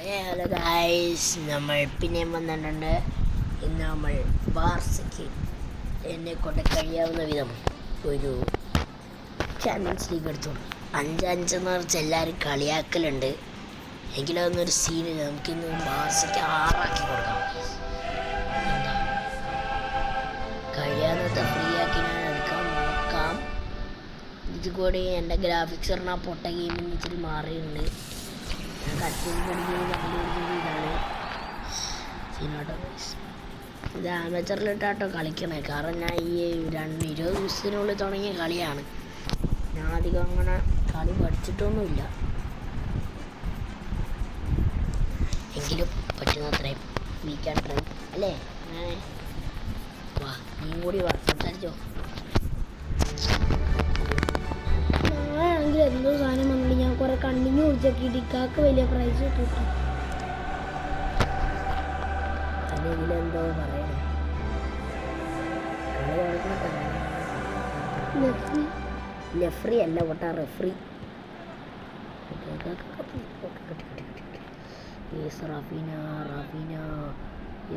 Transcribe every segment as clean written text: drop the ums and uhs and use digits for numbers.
Hello guys, നമ്മൾ പിന്നെയും വന്നിട്ടുണ്ട്. ഇന്ന് നമ്മൾ ബാർസയ്ക്ക് എന്നെ കൊണ്ട് കഴിയാവുന്ന വിധം ഒരു ചാമ്പ്യൻസ് ലീഗ് എടുത്തോളൂ. 5-5 എന്ന് പറഞ്ഞാൽ എല്ലാവരും കളിയാക്കലുണ്ട്. എങ്കിലും അതൊന്നൊരു സീനില്ല. നമുക്കിന്ന് ബാർസയ്ക്ക് 6 ആക്കി കൊടുക്കാം. എന്താ കഴിയാവുന്നത്ര ഫ്രീ ആക്കി ഞാൻ എടുക്കാൻ നോക്കാം. ഇതുകൂടി എൻ്റെ ഗ്രാഫിക്സ് പറഞ്ഞാൽ പൊട്ട ഗെയിമിൽ നിന്ന് ഇച്ചിരി മാറിയിട്ടുണ്ട്. ഞാൻ കട്ടിങ് പഠിക്കുന്നത് ഇതാണ് സീനോട്ടോ. ഇത് ആമേച്ചറിലിട്ടാട്ടോ കളിക്കണേ. കാരണം ഞാൻ ഈ 20 ദിവസത്തിനുള്ളിൽ തുടങ്ങിയ കളിയാണ്. ഞാൻ അധികം അങ്ങനെ കളി പഠിച്ചിട്ടൊന്നുമില്ല. എങ്കിലും പറ്റുന്നത്രയും വീക്കാൻ ട്രൈ അല്ലേ. അങ്ങനെ വാ, നീ കൂടി വാ, സംസാരിച്ചോ. എന്തോ സാധനം വന്നിട്ട് ഞാൻ കുറെ കണ്ടിന്യൂ കുടിച്ചോക്കിയിട്ട് ഇക്കാക്ക് വലിയ പ്രൈസ് കിട്ടും. ഇതിലെന്തോ പറയണേ, ലെഫ്രി അല്ല പൊട്ടാ, റഫ്രി. റഫീന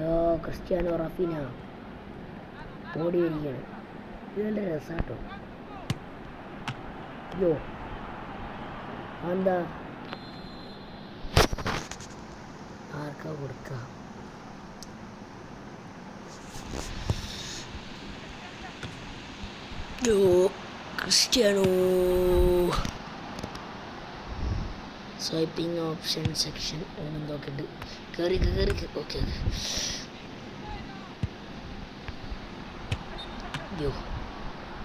യോ ക്രിസ്ത്യാനോ റഫീന ഓടി വരികയാണ്. ഇത് നല്ല രസാട്ടോ. യോ എന്താ ആർക്കാ കൊടുക്കുക? യോ ക്രിസ്ത്യാനോ. സ്വൈപ്പിംഗ് ഓപ്ഷൻ സെക്ഷൻ എന്തൊക്കെ ഉണ്ട്. കയറി ഓക്കെ. യോ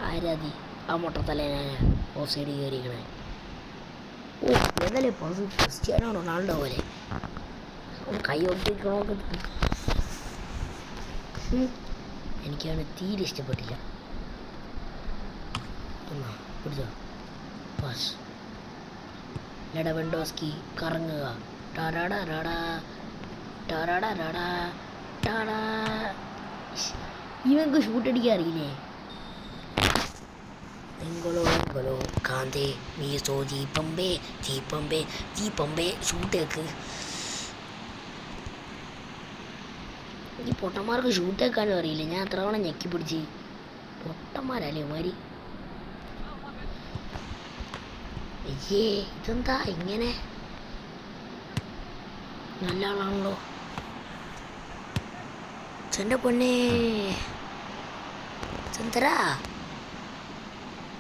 ആരാധി ആ മൊട്ടത്തലേനായ ഓഫ് സൈഡ് കയറിക്കണേ. ഓ ഏതല്ലേ പാസ്, ക്രിസ്ത്യാനോ റൊണാൾഡോ പോലെ കൈ ഒട്ടിക്കണമൊക്കെ. എനിക്കാണ് തീരെ ഇഷ്ടപ്പെട്ടില്ല. എന്നാ പിടിച്ചോ പാസ്. ലെവൻഡോസ്കി കറങ്ങുക. ഇവർക്ക് ഷൂട്ടടിക്കാൻ അറിയില്ലേ? എങ്കോളോ കാന്തേ മീസോ ദീപമ്പേ ഷൂട്ടേക്ക്. ഈ പൊട്ടന്മാർക്ക് ഷൂട്ടേക്കാനും അറിയില്ല. ഞാൻ എത്ര തവണ ഞെക്കി പിടിച്ച്. പൊട്ടന്മാരല്ലേ മാരി. അയ്യേ ഇതെന്താ ഇങ്ങനെ? നല്ല ആളാണല്ലോ ചെൻ്റെ പൊന്നെ. ചെന്തരാ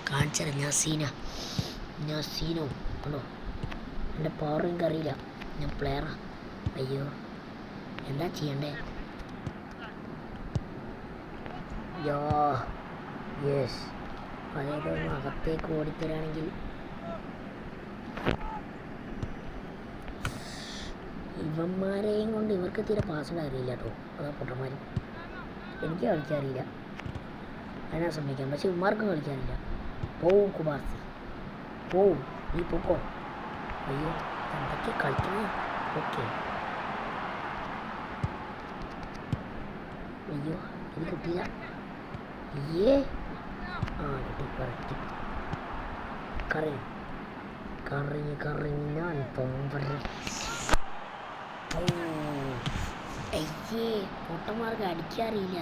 കാണിച്ചത് ഞാൻ സീനോ ആണോ? എൻ്റെ പവർ എനിക്ക് അറിയില്ല. ഞാൻ പ്ലെയറാ. അയ്യോ എന്താ ചെയ്യണ്ടേ? യെസ് അതേതൊന്ന് അകത്തേക്ക് ഓടിത്തരാണെങ്കിൽ. ഇവന്മാരെയും കൊണ്ട് ഇവർക്ക് തീരെ പാസ്വേഡ് അറിയില്ല കേട്ടോ. അതാ പൊട്ടന്മാർ. എനിക്ക് കളിക്കാറില്ല, അതിനാ ശ്രമിക്കാം. പക്ഷെ ഇവന്മാർക്കും കളിക്കാറില്ല. പോവും കുബാർസി, പോവും, നീ പൊക്കോ. അയ്യോ എന്തൊക്കെ കളിക്കണേ. ഓക്കെ അയ്യോ ഇത് കിട്ടിയില്ല. അയ്യേ ആ കിട്ടി. കറക്റ്റ് കറങ്ങി ഞാൻ അയ്യേ പൊട്ടന്മാർക്ക് അടിക്കാറിയില്ല.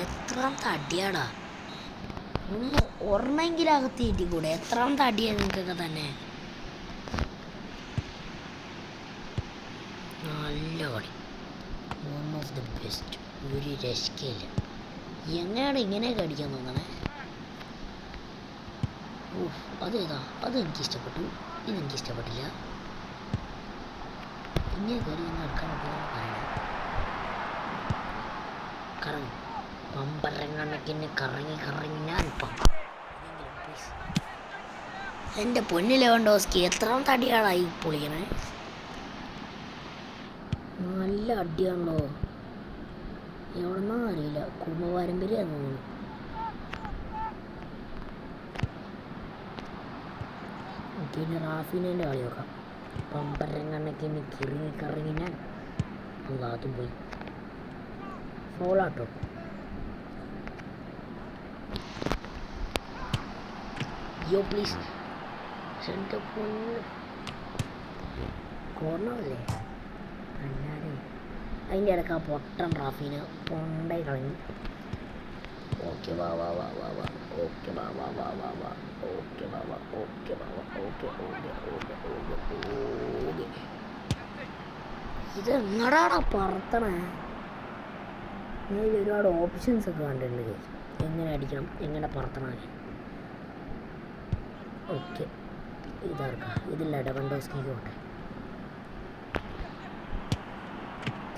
എത്രാമത്തെ അടിയാടാ? ഒന്ന് ഒരെണ്ണമെങ്കിലും അകത്ത് കയറ്റിക്കൂടെ? എത്രാമത്തെ അടിയാണ് നിങ്ങൾക്കൊക്കെ തന്നെ? നല്ല കളി, വൺ ഓഫ് ദി ബെസ്റ്റ്. ഒരു രക്ഷയില്ല. എങ്ങനെയാണ് ഇങ്ങനെയൊക്കെ അടിക്കാൻ തോന്നണേ? അതേതാ? അതെനിക്കിഷ്ടപ്പെട്ടു. ഇതെനിക്കിഷ്ടപ്പെട്ടില്ല. ഇങ്ങനെ കയറി ഒന്ന് എടുക്കാൻ പറ്റുമെന്ന് പറയണം. കറങ്ങി പമ്പരങ്ങണക്കിന് കറങ്ങി ഞാൻ ഇപ്പം. എൻ്റെ പൊന്നു ലെവൻഡോസ്കി എത്രാമത്തെ അടിയാളായി പൊളിക്കണേ? നല്ല അടിയാണല്ലോ. എവിടെന്നാ അറിയില്ല, കുടുംബ പാരമ്പര്യം തോന്നുന്നു. പിന്നെ റാഫിനേൻ്റെ കളി നോക്കാം. പമ്പരങ്ങണക്കിന് കറങ്ങി ഞാൻ അതും പോയി. ഫോളാട്ടോ. അയ്യോ പ്ലീസ്. എൻ്റെ പൊന്ന് കോർണറല്ലേ അല്ലാതെ അതിൻ്റെ ഇടയ്ക്ക് ആ പൊട്ടൻ റാഫീനെ പൊണ്ടായി കളഞ്ഞു. ഓക്കെ വാ വാ വാ വാ വാ ഓക്കെ വാ വാ വാ വാ വാ ഓക്കെ വാ വാ ഓക്കെ വാ വാ okay okay okay okay okay. ഇത് എങ്ങടാടാ പറത്തണേ? ഞാൻ ഒരുപാട് ഓപ്ഷൻസ് ഒക്കെ കണ്ടിട്ടുണ്ട് എങ്ങനെ അടിക്കണം എങ്ങനെ പറത്തണം. ഓക്കെ ഇതാർക്കാ ഇതില്ല ലെവൻഡോസ്കിക്ക് പോട്ടെ.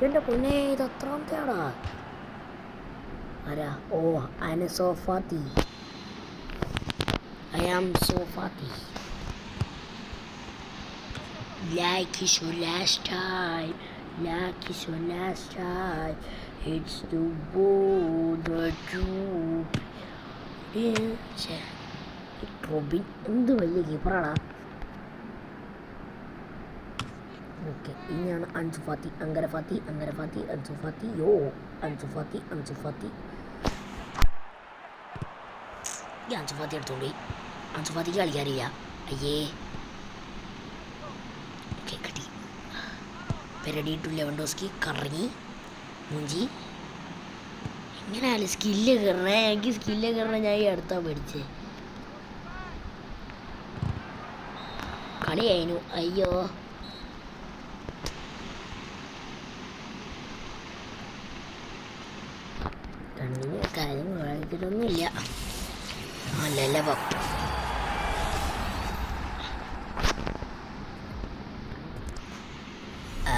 എൻ്റെ പൊന്നെ ഇത് എത്രാമത്തെയാടാ? ആരാ? ഓ Ansu Fathi. I am so fatty. Like it's your last time. Like it's your last time. It's the world that you. Robin എന്ത് വലിയ കീപ്പറാടാ. ഓക്കെ ഇനിയാണ് അൻസു ഫാത്തി. അങ്കര ഫാത്തി അങ്കര ഫാത്തി അൻസു ഫാത്തി. യോ അൻസു ഫാത്തി അൻസു ഫാത്തി. ഈ അൻസു ഫാത്തി എടുത്തോണ്ട് പോയി. അൻസു ഫാത്തിക്ക് കളിക്കാറില്ല. അയ്യേ ഓക്കെ കിട്ടി. പെരടി ടു ലെവൻഡോസ്കി കറങ്ങി മുഞ്ചി. എങ്ങനെയാലും സ്കില്ല് കയറണേ. എനിക്ക് സ്കില്ല് കയറണേ ഞാൻ ഈ അടുത്താ പഠിച്ചേ. കളിയായിരുന്നു. അയ്യോ കണ്ണിന് കാര്യം കാണിച്ചിട്ടൊന്നുമില്ല. അല്ലല്ല പപ്പ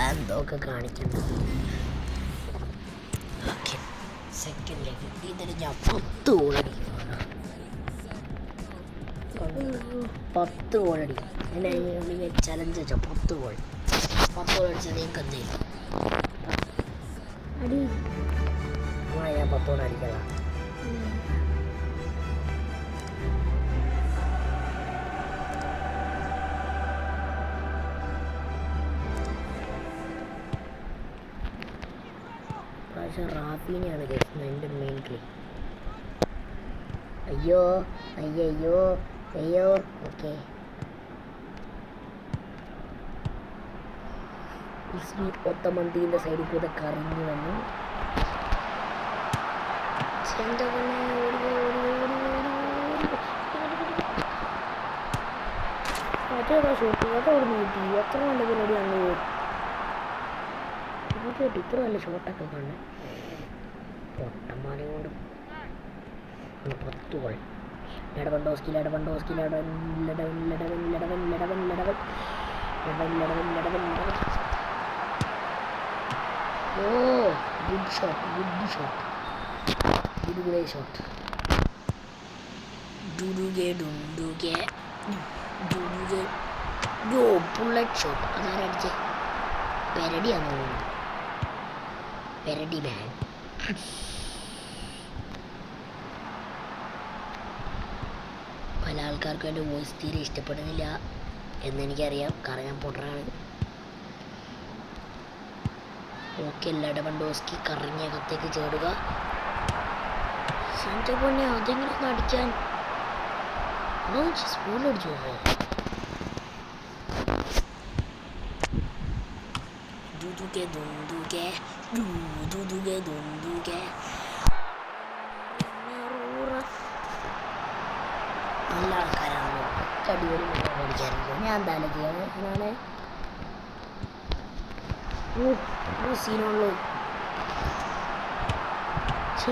എന്തൊക്കെ കാണിക്കുന്നത്. ഓക്കെ സെക്കൻഡിലേക്ക് ഇതിന് ഞാൻ 10 ഗോളടിക്കും. 10 ഗോളടിക്കും. എന്നെ ചലഞ്ച് വെച്ചാൽ 10 ഗോൾ അടിച്ചാൽ നിങ്ങൾക്ക് എന്തെങ്കിലും അടി ഞാൻ 10 ഗോൾ അടിക്കണം. പക്ഷെ റാഫീനെയാണ് കേൾക്കുന്നത് എൻ്റെ മെയിൻ ക്ലീ. അയ്യോ അയ്യോ അയ്യോ ഓക്കെ ഒത്തമന്തിൻ്റെ സൈഡിൽ കൂടെ കറങ്ങി വന്നു. അതേതാ ഷോട്ട് അതോട് നോക്കി എത്ര നല്ല പരിപാടി അങ്ങ് കേട്ടു. ഇത്ര നല്ല ഷോട്ടൊക്കെ കണ്ട് പൊട്ടന്മാരെ കൊണ്ട് 10 goal. Lewandowski Lewandowski oh good shot good shot good shot. ഡുഡുകെ ഡുണ്ടുകെ ഡുഡുകെ യോ ബുള്ളറ്റ് ഷോട്ട്. അതാരടിച്ചേ? പെരടിയാന്ന് തോന്നുന്നു. പെരടി മാൻ. പല ആൾക്കാർക്കും എൻ്റെ വോയിസ് തീരെ ഇഷ്ടപ്പെടുന്നില്ല എന്നെനിക്കറിയാം, കാരണം ഞാൻ പൊട്ടറാണ്. ഓക്കെ ലെവൻഡോസ്കി കറങ്ങിയ അകത്തേക്ക് ചേടുക. എൻ്റെ പൊന്നെ അതെങ്ങനെ ഒന്ന് അടിക്കാൻ സ്പൂണിലടിച്ചു പോകോ. ദുദുകെ ദുന്ദുകെ ദുദുകെ ദുന്ദുകെ. നല്ല ആൾക്കാരാണല്ലോ. അടിപൊളി പഠിക്കാറുണ്ട്. ഞാൻ എന്തായാലും ചെയ്യാൻ ഞാനാണ് സീനുള്ളൂ.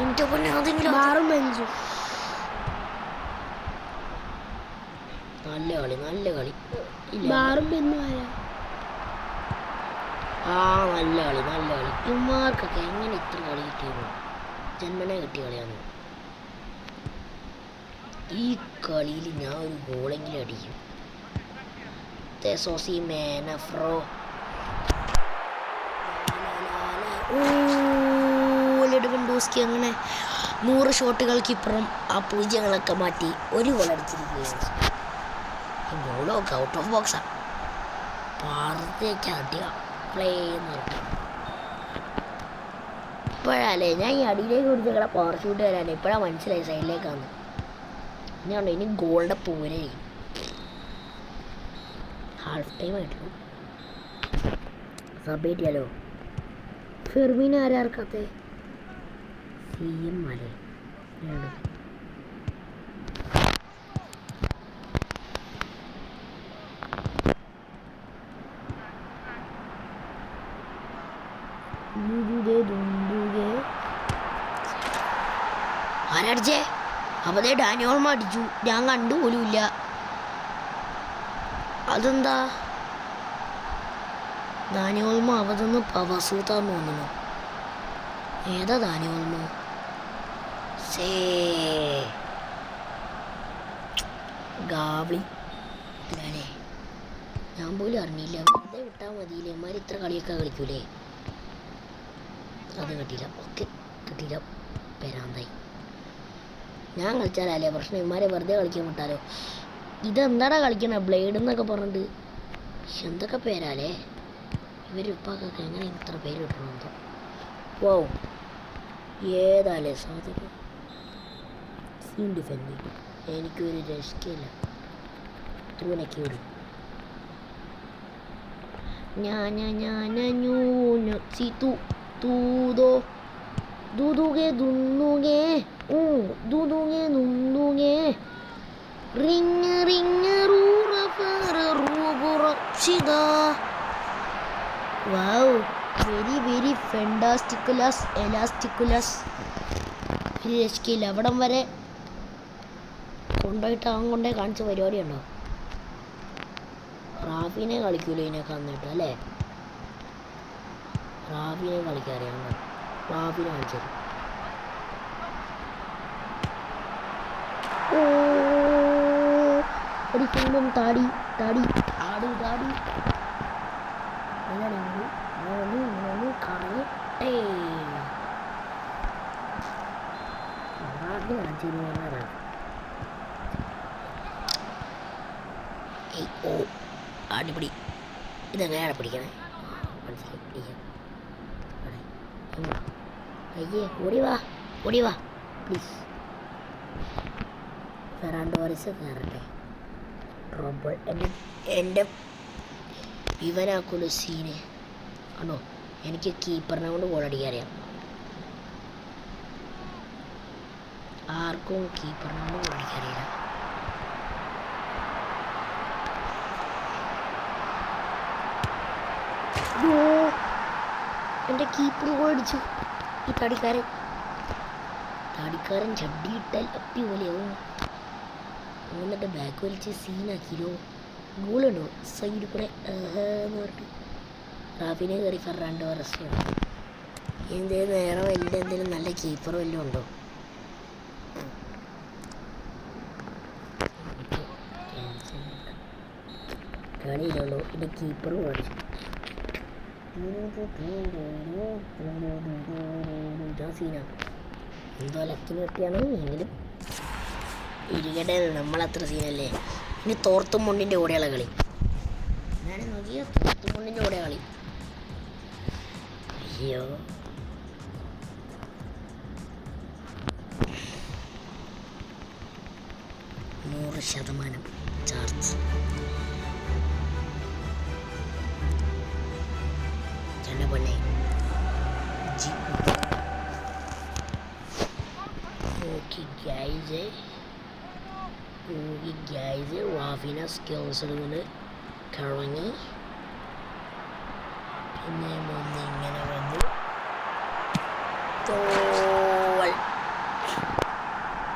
എൻ്റെ പൊന്നെ അതെങ്കിലും ബാറും ബെഞ്ചും നല്ല കളി നല്ല കളി. ബാറും ബെന്നും ആരാ? ആ നല്ല കളി നല്ല കളി. ഇവന്മാർക്കൊക്കെ എങ്ങനെ ഇത്ര കളി കിട്ടിയത്? ജന്മനെ കിട്ടിയ കളിയാണ്. ഈ കളിയിൽ ഞാൻ ഒരു ഗോളെങ്കിലും അടിക്കും. തെസോസി മേനഫ്രോ ലെവൻഡോസ്കി അങ്ങനെ 100 ഷോട്ടുകൾക്കിപ്പുറം ആ പൂജ്യങ്ങളൊക്കെ മാറ്റി 1 ഗോൾ അടിച്ചിരിക്കുകയാണ്. ഗോളൊക്കെ ഔട്ട് ഓഫ് ബോക്സാണ്. പാർത്തേക്ക് അടിയ പ്ലേ എന്ന് പറഞ്ഞു. ഇപ്പോഴല്ലേ ഞാൻ ഈ അടിയിലേക്ക് പിടിച്ചങ്ങളെ പവർ ഷൂട്ട് വരാൻ ഇപ്പോഴാണ് മനസ്സിലായി സൈഡിലേക്കാണ്. ഇനിയുണ്ട് ഇനി ഗോളിൻ്റെ പോരെ ഹാഫ് ടൈം ആയിട്ടുള്ളൂ. സബ് ചെയ്യാലോ. ഫെർമീൻ ആരാർക്കത്തെ CM മല ആരടിച്ചേ? അവതേ ഡാനിയോൾമ അടിച്ചു, ഞാൻ കണ്ടുപോലുമില്ല. അതെന്താ? ദാനിയോൾമ അവതൊന്ന് പവസൂത്താന്ന് തോന്നുന്നു. ഏതാ ദാനിയോൾമ? ഗാവളി അല്ലേ? ഞാൻ പോലും അറിഞ്ഞില്ല. വെറുതെ വിട്ടാൽ മതിയില്ലേ? ഇമാർ ഇത്ര കളിയൊക്കെ കളിക്കൂലേ? അത് കിട്ടിയില്ല. ഓക്കെ കിട്ടിയില്ല. പെരാന്തായി. ഞാൻ കളിച്ചാലല്ലേ പ്രശ്നം. ഇമാരെ വെറുതെ കളിക്കാൻ വിട്ടാലോ? ഇതെന്താടാ കളിക്കണ? ബ്ലേഡ് എന്നൊക്കെ പറഞ്ഞിട്ട് എന്തൊക്കെ പേരാലേ? ഇവരുപ്പാക്കൊക്കെ എങ്ങനെ ഇത്ര പേര് കിട്ടണമെന്തോ. വോ ഏതാലേ സാധനം. സീൻ ഡിഫെൻഡിങ് എനിക്കൊരു രക്ഷയില്ല. തൂനൊക്കെ വിടും. ദുദുകെ ദുന്നുകെ ദുദുകെ നുന്നുകെ ring ring wow very very ഫെൻഡാസ്റ്റിക്കുലസ് എലാസ്റ്റിക്കുലസ്. ഒരു രക്ഷയില്ല. അവിടം വരെ കൊണ്ടുപോയിട്ട് അവൻ കൊണ്ടേ കാണിച്ച പരിപാടിയുണ്ടോ? റാഫിനെ കളിക്കൂല ഇതിനൊക്കെ വന്നിട്ട് അല്ലേ? റാഫിനെ കളിക്കാറിയാം. റാഫിനെ കളിച്ചത് അടിക്കുമ്പം താടി താടി ആടി താടി ഇങ്ങനെ കറങ്ങട്ടെ. റാഫിനെ കളിച്ചിരുന്ന ഓ അടിപിടി. ഇതെങ്ങനെയാണ് പിടിക്കണേ? മനസ്സിലായി. അയ്യേ ഓടിവാ ഓടിവാ പ്ലീസ്. ഫെറാൻഡോ ടോറസ് കയറട്ടെ. റോബോൾ എൻ്റെ ഇവനാക്കുള്ള സീന് ആണോ? എനിക്ക് കീപ്പറിനെ കൊണ്ട് ഗോളടിക്കാറിയാം. ആർക്കും കീപ്പറിനെ കൊണ്ട് ഗോളടിക്കാറിയില്ല. എൻ്റെ കീപ്പർ ഗോളടിച്ചു. ഈ താടിക്കാരൻ ചട്ടിയിട്ടാൽ അടിപൊളിയാവും. എന്നിട്ട് ബാക്ക് വലിച്ച് സീനാക്കിയോ. ഗോളുണ്ടോ സൈഡിൽ കൂടെ എന്ന് പറഞ്ഞിട്ട് റാഫിനെ കയറി ഫെറാൻഡോ ടോറസ്. എന്തേലും നേരെ വലിയ എന്തെങ്കിലും നല്ല കീപ്പർ വല്ലതും ഉണ്ടോ? കളിയിലുള്ളൂ. എൻ്റെ കീപ്പർ കളിച്ചു. സീന എന്തോ ലക്കിന് കിട്ടിയാണ്. എങ്കിലും ഇരിക്കട്ടെ, നമ്മളത്ര സീനല്ലേ. ഇനി തോർത്തും മുണ്ടിൻ്റെ കൂടെയുള്ള കളി. ഞാൻ നോക്കിയ തോർത്തും മുണ്ടിൻ്റെ കൂടെ കളി. അയ്യോ 100% ചാർജ്. ചെന്ന പൊന്നെ ഗൈസ് റാഫിന സ്കിൽസ് എടുക്കുന്നത് കറങ്ങി പിന്നെ ഇങ്ങനെ വന്നു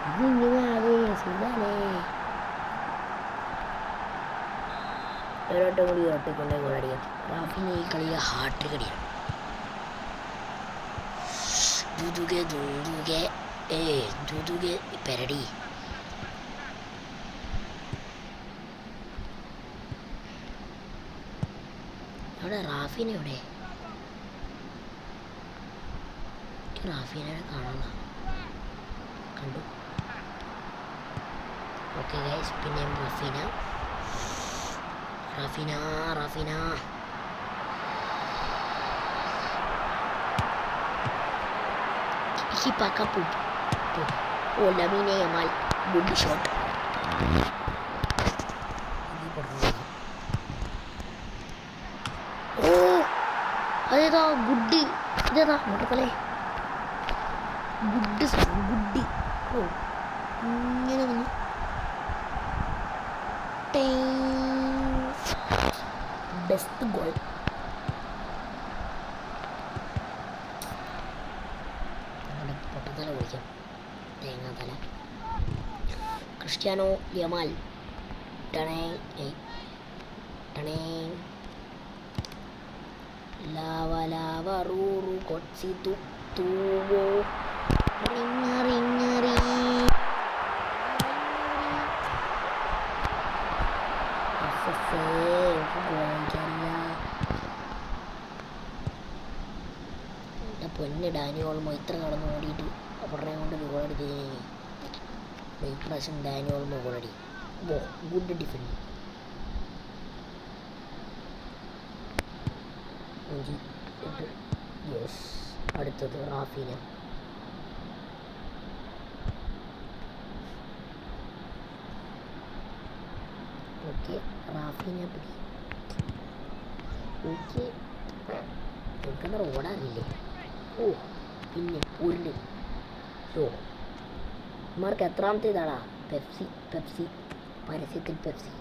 ഇതിങ്ങനെ ആകെ സുഖാണേ. ഒരോട്ടം കൂടി ഒട്ടിക്കൊണ്ടേ ഗോളടിക്കാം. റാഫിന് ഈ കളിയിലെ ഹാർട്ട് കടിയാണ്. ദുദുകെ ദുദുകെ ദുദുകെ പെരടി. അവിടെ റാഫിനെ എവിടെ? റാഫിനെ കാണാൻ കണ്ടു. ഓക്കെ ഗൈസ്, പിന്നെയും റാഫിന Hipakapu. Oh, Lamine Yamal. Good shot. ഓ അതേതാ ഗുഡ്, ഇതേതാ മുട്ടത്തലേ ഗുഡ് സാധനം ഗുഡ്. ഓ ഇങ്ങനെ വന്നു ബെസ്റ്റ് ഗോൾ. പൊട്ടത്തല വിളിക്കാം, തേങ്ങാത്തല. Cristiano Yamal lava lava ruru kotsi tuwo ring എൻ്റെ പൊന്ന് ഡാനി ഓൾമോ ഇത്ര കടന്ന് ഓടിയിട്ട് അവരുടെ കൊണ്ട് ഗോളടിച്ച് ഈ പ്രാവശ്യം ഡാനി ഓൾമോ ഗോളടി. ഓ ഗുഡ് ഡിഫൻഡ്. യെസ്, അടുത്തത് റാഫീന. ഓക്കെ റാഫീന പിടി. ഓക്കെ എനിക്കെന്താ ഓടാറില്ലേ? ഓ പിന്നെ ഉരുള്. ഓ ഇമാർക്ക് എത്രാമത്തെ ഇതാടാ? പെപ്സി പരസ്യത്തിൽ പെപ്സി.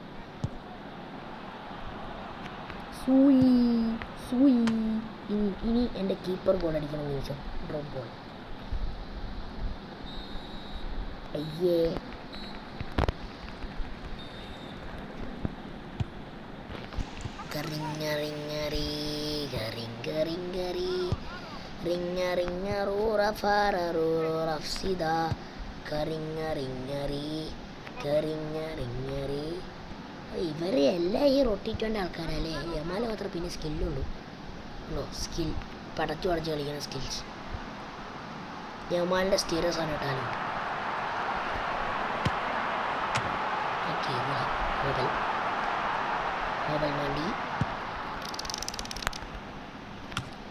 സൂയി ഇനി എൻ്റെ കീപ്പർ ഗോൾ അടിക്കണം എന്ന് ചോദിച്ചാൽ ഡ്രോപ്പ് ബോൾ. അയ്യേ ഇവരെ എല്ലാം ഈ റൊട്ടിറ്റോൻ്റെ ആൾക്കാരല്ലേ. യമാല മാത്രം പിന്നെ സ്കില്ലുള്ളൂ. സ്കിൽ പടച്ചു പടച്ച് കളിക്കുന്ന സ്കിൽസ്. യമാലിൻ്റെ സ്റ്റീരിയസ് ആണ് ടാലൻറ്റ്. ഓക്കെ മണ്ടി.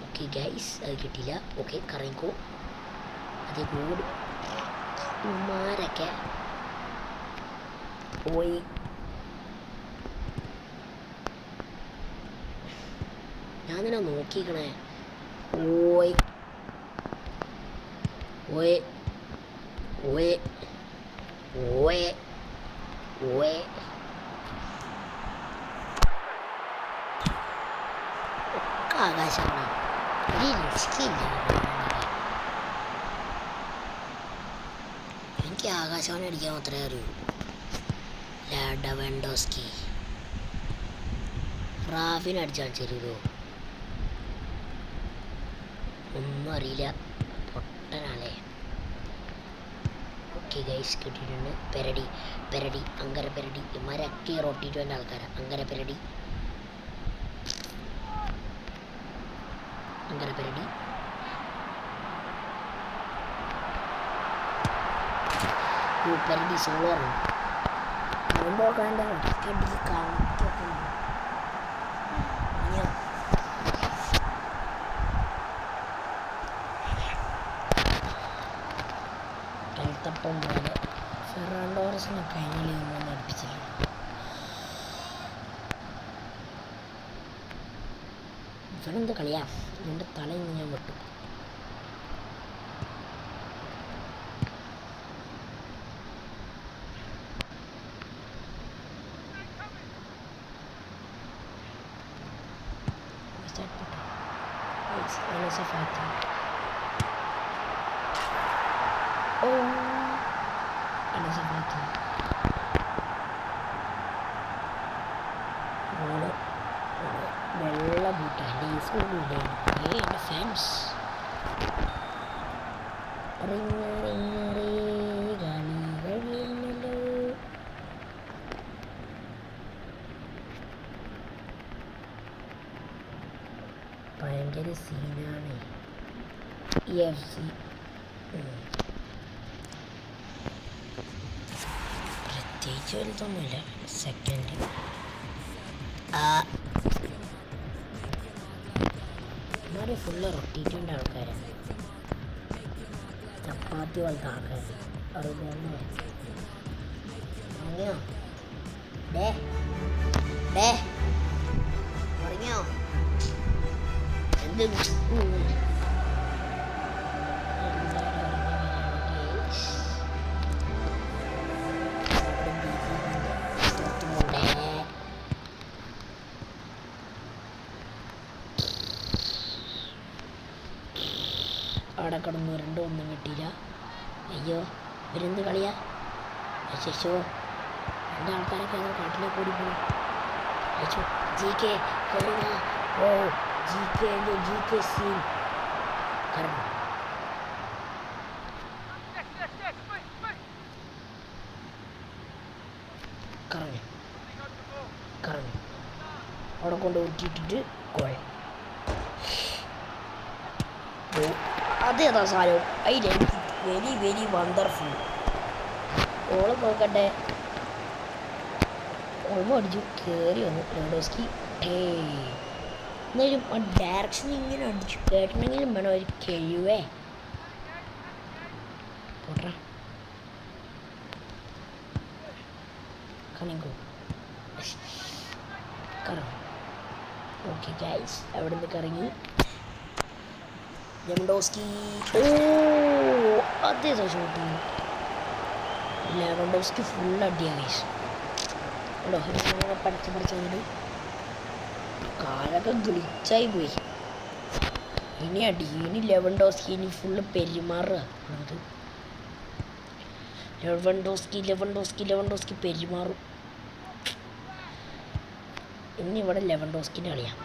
ഓക്കെ ഗൈസ് അത് കിട്ടിയില്ല. ഓക്കെ കറങ്ങിക്കോ. അതേ ഗോഡ് ഉമാരൊക്കെ പോയി. ഞാൻ തന്നെ നോക്കിക്കണേ. ഓയ് ഓയ് ഓയ് ഓയ് ഓയ് ഒക്കെ ആകാശമാണ്. ഒരു റിസ്കില്ല. എനിക്ക് ആകാശവാണി അടിക്കാൻ മാത്രമേ അറിയൂ. ലാഡവെൻഡോസ്കി റാഫിന് അടിച്ചാൽ ചെറിയോ ഒന്നും അറിയില്ല, പൊട്ടനാളെ. ഓക്കെ ഗൈസ് കിട്ടിയിട്ടുണ്ട്. പെരടി അങ്കര പെരടി. ഇമാരൊക്കെ റൊട്ടിറ്റോൻ്റെ ആൾക്കാരാണ്. അങ്കര പെരടി പെരടി സോളോറാണ്. കൽത്തപ്പം പോലെ ഫെറാൻഡോറസിനെ കഴിഞ്ഞ ലീഗൊന്നും അടുപ്പിച്ചില്ല. ഇവനെന്ത് കളിയാ? എൻ്റെ തലയിൽ ഞാൻ വിട്ടു. വെള്ള ബൂട്ട എൻ്റെ ഈ സ്കൂളിലെ എൻ്റെ ഫാൻസ് ഭയങ്കര സീനാണ് ഈ എഫ് സി. പ്രത്യേകിച്ച് വലുതൊന്നുമില്ല. സെക്കൻഡ് ഇമാരെ ഫുള്ള് റൊട്ടിറ്റോൻ്റെ ആൾക്കാരാണ്. ചപ്പാത്തി പോലത്തെ ആൾക്കാർ. അതുപോലെ ഉറങ്ങിയോ? ഡേ ഡേ ഉറങ്ങിയോ? എന്ത് അവിടെ കിടന്നു ഒന്നും കിട്ടിയില്ല. അയ്യോ ഇവരെന്ത് കളിയാ? അശോ എൻ്റെ ആൾക്കാരൊക്കെ അത് കാട്ടിലേക്ക് ഓടി പോകണം. അയച്ചോ ജി കെ ഓ ജി കെ സീൻ കറങ്ങും. കറങ്ങി കറങ്ങി അവിടെ കൊണ്ട് ഊറ്റിയിട്ടിട്ട് കോഴ അതേതാ സാധനം? I like very very wonderful. ഓള് നോക്കട്ടെ. ഓൾമ അടിച്ചു കയറി വന്നു ലെവൻഡോസ്കി. എന്നാലും ആ ഡയറക്ഷൻ ഇങ്ങനെ അടിച്ചു കേട്ടണമെങ്കിലും വേണം ഒരു കഴിവേ. പോട്ടെ കണിങ്കോ കറങ്ങി. ഓക്കെ ഗൈസ് അവിടെ നിന്ന് കറങ്ങി ലെവൻഡോസ്കി. ഓ അതേതാ ഷോട്ട്? ലെവൻഡോസ്കി ഫുൾ അടിയാ ഗൈസ്. ഉണ്ടോ പഠിച്ചു കാലൊക്കെ ഗ്ലിച്ചായി പോയി. ഇനി അടി ഇനി ലെവൻഡോസ്കി ഇനി ഫുള്ള് പെരുമാറുക. ലെവൻഡോസ്കി പെരുമാറും. ഇനി ഇവിടെ ലെവൻഡോസ്കിൻ്റെ കളിയാണ്.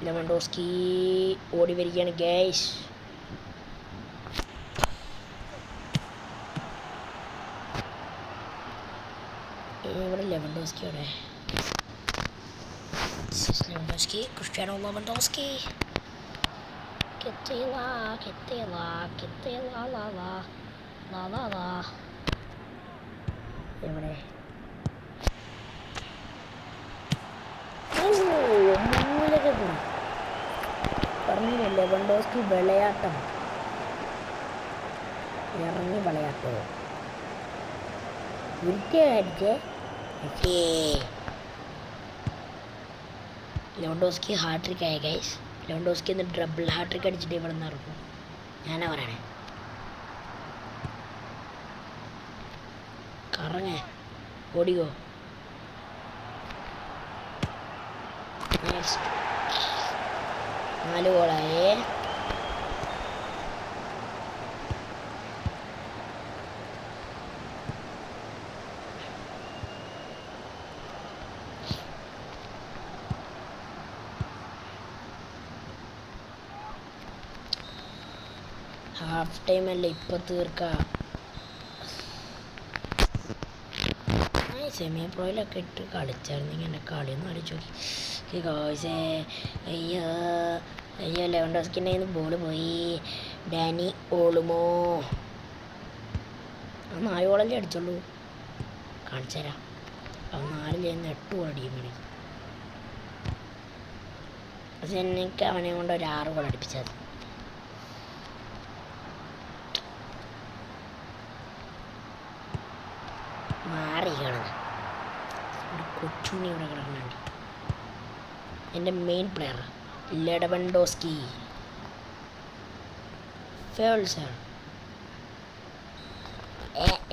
ലെവൻഡോസ്കി ഓടി വരികയാണ് ഗൈസ്. ഇവിടെ ലെവൻഡോസ്കിയോടെ ക്രിസ്ത്യാനോ ലെവൻഡോസ്കി എവിടെ? മൂലൊക്കെ കൂടി പറഞ്ഞില്ലേ ലെവൻഡോസ്കി വിളയാട്ടം ഇറങ്ങി വിളയാട്ടോ. അടിച്ചേ ലെവൻഡോസ്കി ഹാട്രിക് ആയ ഗൈസ്. ലെവൻഡോസ്കി എന്ന് ഡബിൾ ഹാട്രിക് അടിച്ചിട്ട് ഇവിടെ നിന്ന് ഇറക്കും. ഞാനാ പറയണേ. കറങ്ങേ ഓടിക്കോ. നെക്സ്റ്റ് 4 ഗോളായേ. ഹാഫ് ടൈം അല്ലേ ഇപ്പം തീർക്കാം. സെമി പ്രോയിലൊക്കെ ഇട്ട് കളിച്ചായിരുന്നെങ്കിൽ എൻ്റെ കളിയൊന്നും അടിച്ചു നോക്കി ഗോയ്സേ. അയ്യോ അയ്യോ ലെവൻഡോസ്കിൻ്റെ കയ്യിൽ നിന്ന് ബോൾ പോയി. ഡാനി ഓളുമോ ആ 4 ഗോളല്ലേ അടിച്ചുള്ളൂ. കാണിച്ചു തരാം. ആ 4 ചെയ്യുന്ന 8 ഗോൾ അടിക്കും വേണമെങ്കിൽ. പക്ഷെ എനിക്ക് അവനെ കൊണ്ട് ഒരു 6 ഗോൾ അടിപ്പിച്ചത്. മാറി കിടന്ന് ഒരു കൊച്ചുണ്ണി ഇവിടെ കിടക്കുന്നുണ്ട്. എൻ്റെ main player Lewandowski. Fayol sir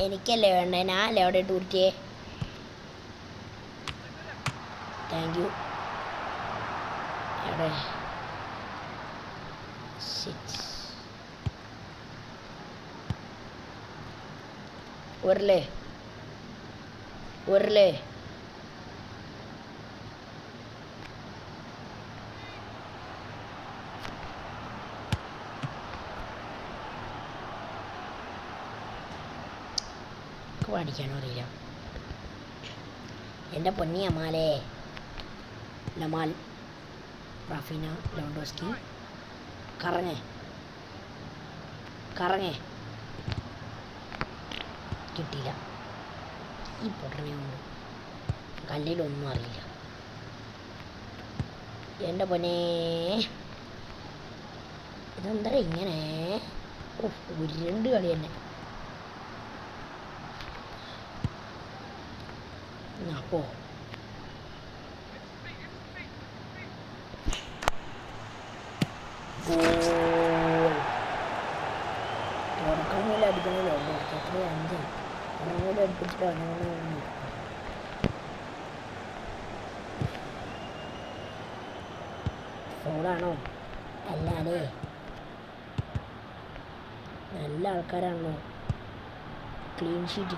എനിക്കല്ലേ വേണ്ടേ? ഞാനല്ലേ അവിടെ ടൂർട്ടിയെ. Thank you. എവിടെ 6 ഒരല്ലേ പഠിക്കാനോ അറിയില്ല. എൻ്റെ പൊന്നി അമാലേ ലമാൽ റാഫീന ലെവൻഡോസ്കി. കറങ്ങേ കിട്ടിയില്ല. ഈ പൊട്ടനെ കൊണ്ട് കല്ലിലൊന്നും അറിയില്ല. എൻ്റെ പൊന്നേ ഇതെന്താ ഇങ്ങനെ ഉരുണ്ട് കളി തന്നെ. അപ്പോ തുടക്കമില്ല അടിക്കണല്ലോ അത്ര 5 ഒന്നുകൂടി അടുപ്പിച്ചിട്ട് അങ്ങനെ ഫോളാണോ അല്ലാതെ നല്ല ആൾക്കാരാണല്ലോ. ക്ലീൻ ഷീറ്റ്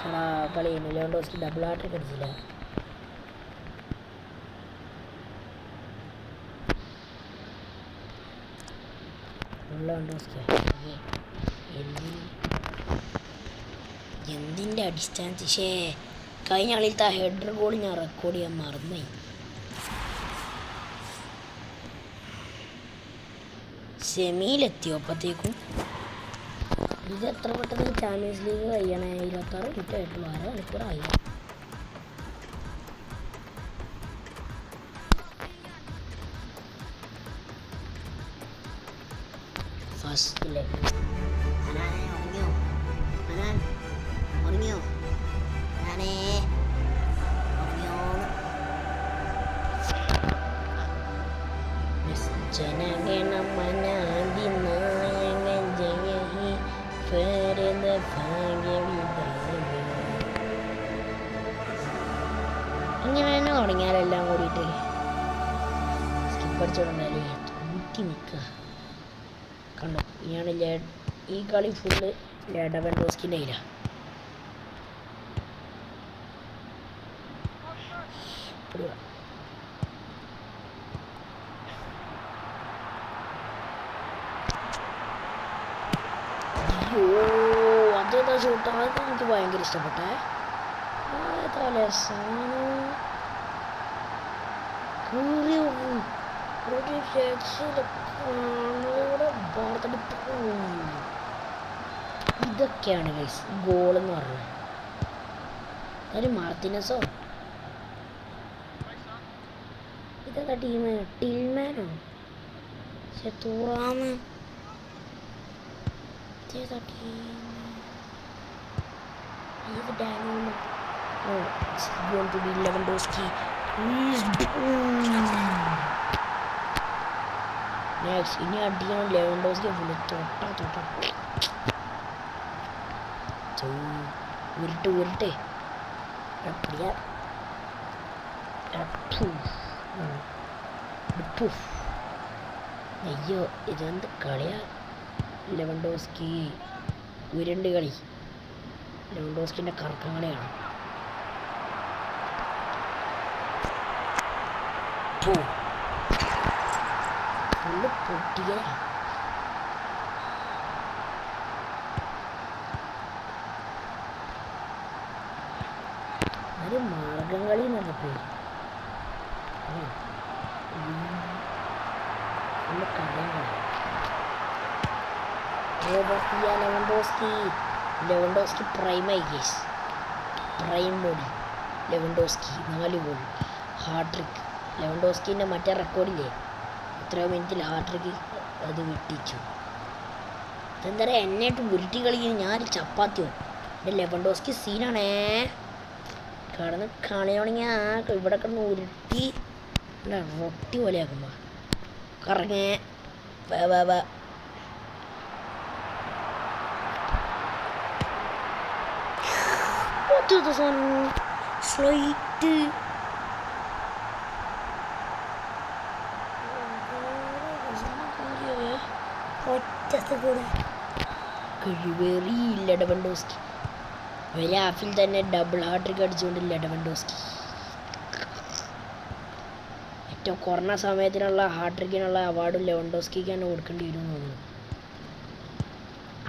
ചേടാ കളി ലെവൻഡോസ്കി ഡബിൾ ഹാട്രിക് അടിച്ചില്ല. ലെവൻഡോസ്കി എന്തിൻ്റെ അടിസ്ഥാനത്തിൽ കഴിഞ്ഞ കളിയിലത്തെ ആ ഹെഡർ ഗോൾ ഞാൻ റെക്കോർഡ് ചെയ്യാൻ മറന്നുപോയി. സെമിയിലെത്തിയോ അപ്പോഴത്തേക്കും? ഇത് എത്ര പെട്ടെന്ന് ചാമ്പ്യൻസ് ലീഗ് കഴിയണേ? 26 മിനിറ്റ് ആയിട്ടുള്ളൂ, 6 മണിക്കൂറായി. ഫസ്റ്റ് ലെഗ് ഉറങ്ങിയോ ജനഗണമനാദിനായകൻ ജയ ഹി ഫരദ ഭാഗ്യവിധാന. ഇങ്ങനെ തന്നെ തുടങ്ങിയാലെല്ലാം കൂടിയിട്ട് സ്കിപ്പ് അടിച്ചോണ്ടാലേ തൂക്കി നിൽക്കുക. കണ്ടോ ഇനിയാണ് ഈ കളി ഫുള്ള് ലെവൻഡോസ്കിൻ്റെ കയ്യിലാണ്. അതേതാ ഷൂട്ട്? അത് എനിക്ക് ഭയങ്കര ഇഷ്ടപ്പെട്ടെ. ഏതായാലും ഒരു ഇതൊക്കെയാണ് ഗൈസ് ഗോളെന്ന് പറഞ്ഞത്. ഒരു മാർട്ടിനസോ ഇതെന്താ ടീം? ടിൽമാനോ തൂറാമ് ഏതാ ടീം? ഇത് Daniel. It's going to be Lewandowski. Next ഇനി അടിക്കണം ലെവൻഡോസ്കി ഫുള്ള് തൊട്ട ഉരുട്ട് അയ്യോ ഇതെന്ത് കളിയാ? ലെവൻഡോസ്കി ഉരുണ്ട് കളി. ലെവൻഡോസ്കിൻ്റെ കറക്കം കളിയാണ്. ഫുള്ള് പൊട്ടിയ ഒരു മാർഗം കളി എന്നുള്ള പേര്. ഫുള്ള് കളിയാണ്. ലെവൻഡോസ്കി പ്രൈമായി കേസ്. പ്രൈം മോഡിൽ ലെവൻഡോസ്കി 4 ഗോൾ ഹാട്രിക്. ലെവൻഡോസ്കിൻ്റെ മറ്റേ റെക്കോർഡില്ലേ എത്രയോ മിനിറ്റിൽ ഹാട്രിക്ക് അത് വിട്ടിച്ചു. ഇതെന്താ പറയുക എന്നായിട്ട് ഉരുട്ടി കളിക്കുന്നു. ഞാനൊരു ചപ്പാത്തിയോ എൻ്റെ ലെവൻഡോസ്കി സീനാണേ. കിടന്ന് കളിയാണെങ്കിൽ ഇവിടെ കിടന്ന് ഉരുട്ടി റൊട്ടി പോലെയാക്കുമ്പോൾ കറങ്ങേ സ്ലൈറ്റ് കഴിവേറിയില്ല ലെവൻഡോസ്കി. ഒരു ഹാഫിൽ തന്നെ ഡബിൾ ഹാട്രിക് അടിച്ചുകൊണ്ട് ലെവൻഡോസ്കി ഏറ്റവും കുറഞ്ഞ സമയത്തിനുള്ള ഹാട്രിക്കിനുള്ള അവാർഡ് ലെവൻഡോസ്കിക്ക് തന്നെ കൊടുക്കേണ്ടി വരും തോന്നുന്നു.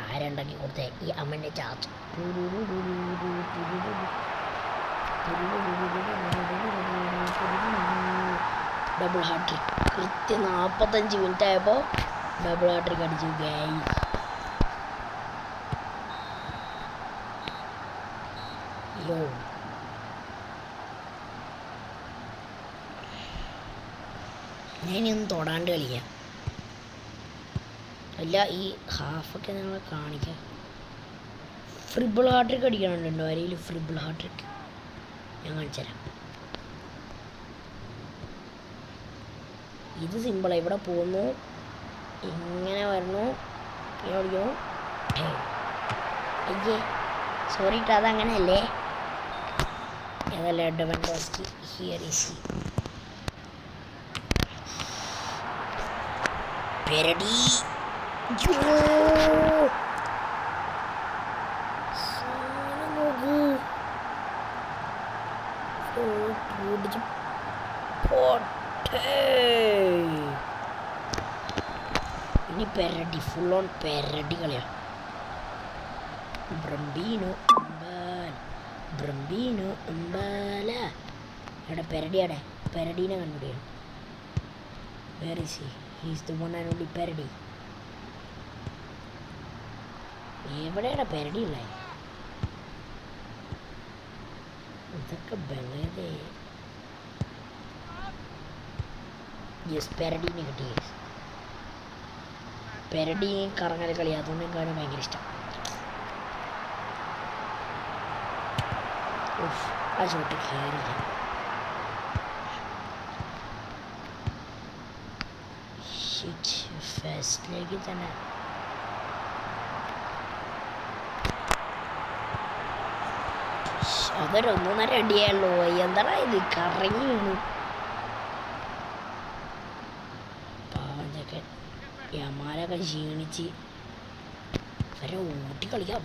ആരുണ്ടാക്കി കൊടുത്തേ? ഈ അമ്മൻ്റെ ചാച്ചു. ഡബിൾ ഹാട്രിക് കൃത്യം 45 മിനിറ്റ് ആയപ്പോൾ ഡബിൾ ഹാട്രിക് അടിച്ചു ഗൈസ്. യോ ഞാനിയൊന്ന് തൊടാണ്ട് കളിക്കാം. അല്ല ഈ ഹാഫൊക്കെ നിങ്ങളെ കാണിക്കാം. ഫ്രിബിൾ ഹാർട്രിക്ക് അടിക്കണുണ്ടോ ആരെങ്കിലും? ഫ്രിബിൾ ഹാർട്രിക്ക് ഞാൻ കാണിച്ചു തരാം. ഇത് സിമ്പിളാണ്. ഇവിടെ പോകുന്നു, ഇങ്ങനെ വരുന്നു, ഇങ്ങനെ ഓടിക്കുന്നു. അയ്യേ സോറി കേട്ടോ, അതങ്ങനെയല്ലേ. ഏതല്ല ഡെവൻഡോസ്കി ഹിയർ ഈസ് ഹി. പെരടി ഇനി പെരടി, ഫുൾ ഓൺ പെരടി കളിയാണ്. ബ്രംബീനോ അമ്പാല. എവിടെ പെരടിയാടെ? പെരടീനെ കണ്ടുപിടിക്കണം. Where is he? He's the one and only പെരടി. എവിടെയാണ് പെരടി ഉള്ളത്? ഇതൊക്കെ ബംഗാളേ. യെസ്, പെരടീനെ കിട്ടി. പെരടി കറങ്ങൽ കളി, അതുകൊണ്ട് എനിക്ക് അവനെ ഭയങ്കര ഇഷ്ടം. ആ ഷോട്ട് കയറില്ല. ഫസ്റ്റിലേക്ക് തന്നെ അതൊരു 1.5 അടിയാണല്ലോ. എന്താ ഇത് കറങ്ങി വീണു. പാവഞ്ചൊക്കെ യമാലൊക്കെ ക്ഷീണിച്ച് വരെ ഊട്ടി കളിക്കാം.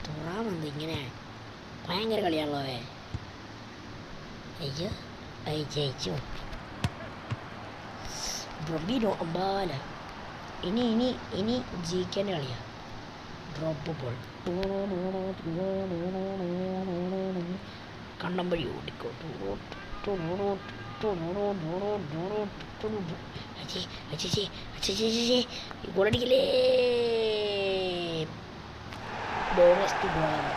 തുറാമെന്ത് ഇങ്ങനെ ഭയങ്കര കളിയാണല്ലോ. അയ്യോ അയച്ചു ബ്രംബീനോ അമ്പാല. ഇനി ജയിക്കേണ്ട കളിയാണ്. ഡ്രോപ്പ് ബോൾ കണ്ടം വഴി ഓടിക്കോ. ഗോളടിക്കലേ. ബോണസ്റ്റ് ഗോളാണ്.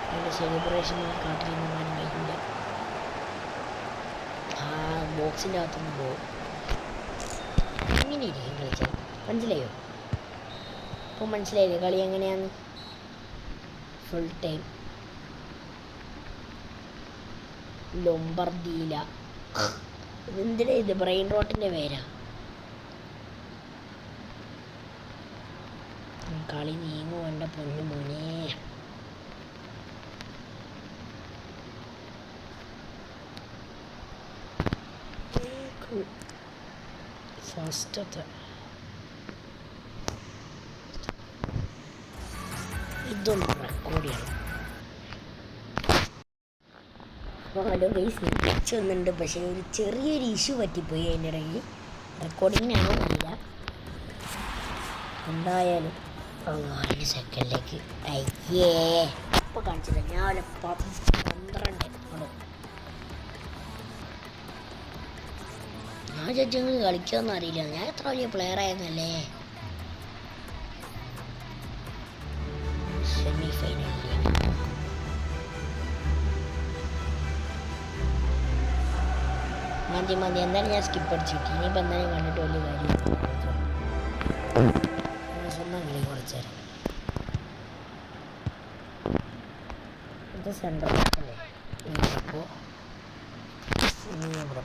അതിൻ്റെ സെലിബ്രേഷൻ കാട്ടിലിരുന്നാലും കഴിക്കില്ല. ആ ബോക്സിൻ്റെ അകത്തൊന്ന് പോകും. ഇങ്ങനെ ഇരിക്കും കളിച്ചാൽ. മനസ്സിലായോ? ഇപ്പോൾ മനസ്സിലായില്ലേ കളി എങ്ങനെയാണ്? ഫുൾ ടൈം ലൊംബർദീല. ഇതെന്തിനാ ഇത്? ബ്രെയിൻ റോട്ടിൻ്റെ പേരാ. കളി നീങ്ങും എൻ്റെ പൊന്നു മോനെ. ഫസ്റ്റത്തെ ഇതൊന്നും റെക്കോർഡ് ചെയ്യണം. ഹലോ ഗൈസ്, തിരിച്ചു വന്നിട്ടുണ്ട്. പക്ഷേ ഒരു ചെറിയൊരു ഇഷ്യൂ പറ്റിപ്പോയി. അതിൻ്റെ ഇടയിൽ റെക്കോർഡിങ്ങിനാണോ അറിയില്ല. എന്തായാലും 1 സെക്കൻഡിലേക്ക് അയ്യേ ഇപ്പോൾ കാണിച്ചില്ല. ഞാൻ 12 ഞാൻ ജഡ്ജങ്ങൾ കളിക്കുമെന്ന് അറിയില്ല. ഞാൻ എത്ര വലിയ പ്ലെയർ ആയിരുന്നല്ലേ. സെമി ഫൈനലിൽ മതി എന്തായാലും ഞാൻ സ്കിപ്പ് അടിച്ചിട്ട് ഇനിയിപ്പോൾ എന്തായാലും കണ്ടിട്ട് വലിയ കാര്യം. സ്വന്തം കളി കുറച്ച് തരാം. ഇത് സെൻട്രൽ ബാക്കല്ലേ. ഇവിടെ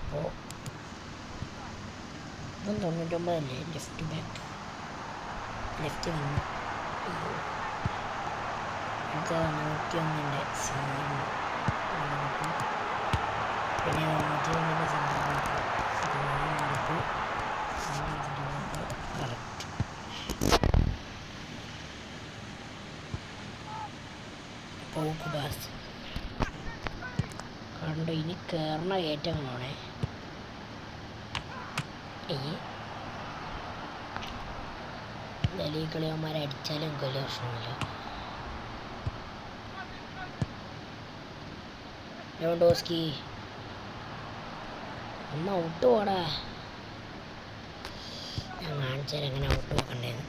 ഇതും 99 അല്ലേ. ലെഫ്റ്റ് ബാക്ക് ലെഫ്റ്റ് വന്നു. ഇത് 101-ൻ്റെ സീൻ. പിന്നെ 101-ൻ്റെ സെൻട്രൽ ബാക്ക് കറക്റ്റ്. പോക്ക് ബാസ് കണ്ടോ. ഇനി കയറണ കയറ്റങ്ങളാണേ. ഈ കളിയന്മാരെ അടിച്ചാലും വലിയ പ്രശ്നമില്ല. ലെവൻഡോസ്കി ഒന്ന് ഔട്ട് പോടാ. ഞാൻ കാണിച്ചാൽ എങ്ങനെ ഔട്ട് പോക്കണ്ടേന്ന്.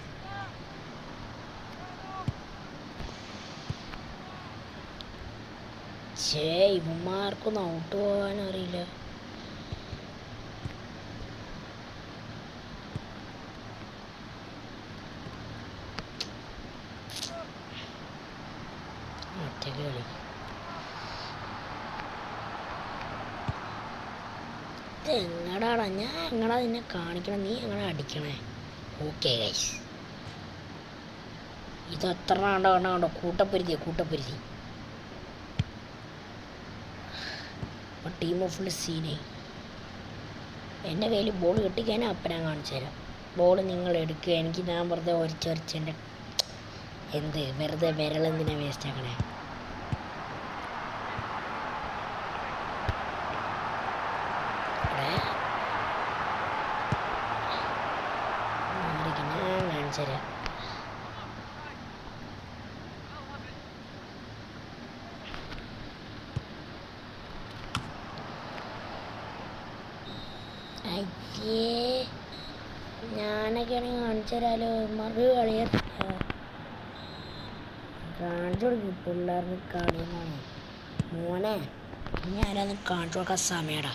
ശേ ഇവന്മാർക്കൊന്നും ഔട്ട് പോകാൻ അറിയില്ല. ഒറ്റക്ക് കളി എങ്ങടാടാ, ഞാൻ എങ്ങടാ നിന്നെ കാണിക്കണം, നീ എങ്ങനെ അടിക്കണേ? ഓക്കെ ഗൈസ്, ഇത് എത്ര കണ്ടോ കൂട്ടപ്പരുതി ടീം ഓഫ് ഫുൾ സീനെ. എൻ്റെ കയ്യിൽ ബോൾ കിട്ടിക്കഴിഞ്ഞാൽ അപ്പം ഞാൻ കാണിച്ചു തരാം. ബോൾ നിങ്ങൾ എടുക്കുക, എനിക്ക് ഞാൻ വെറുതെ ഒരിച്ചൊരിച്ചെൻ്റെ വെറുതെ വിരലെന്തിനാ വേസ്റ്റ് ആക്കണേ? ഞാൻ കാണിച്ചു തരാം. ഞാനൊക്കെയാണെങ്കിൽ കാണിച്ചു തരാലോ. മറു കളിയത്തില്ല, കാണിച്ചു കൊടുക്കും പിള്ളേർക്ക് കളിയെന്നാണ് മോനെ. ഞാനത് കാണിച്ചു കൊടുക്കാൻ സമയടാ.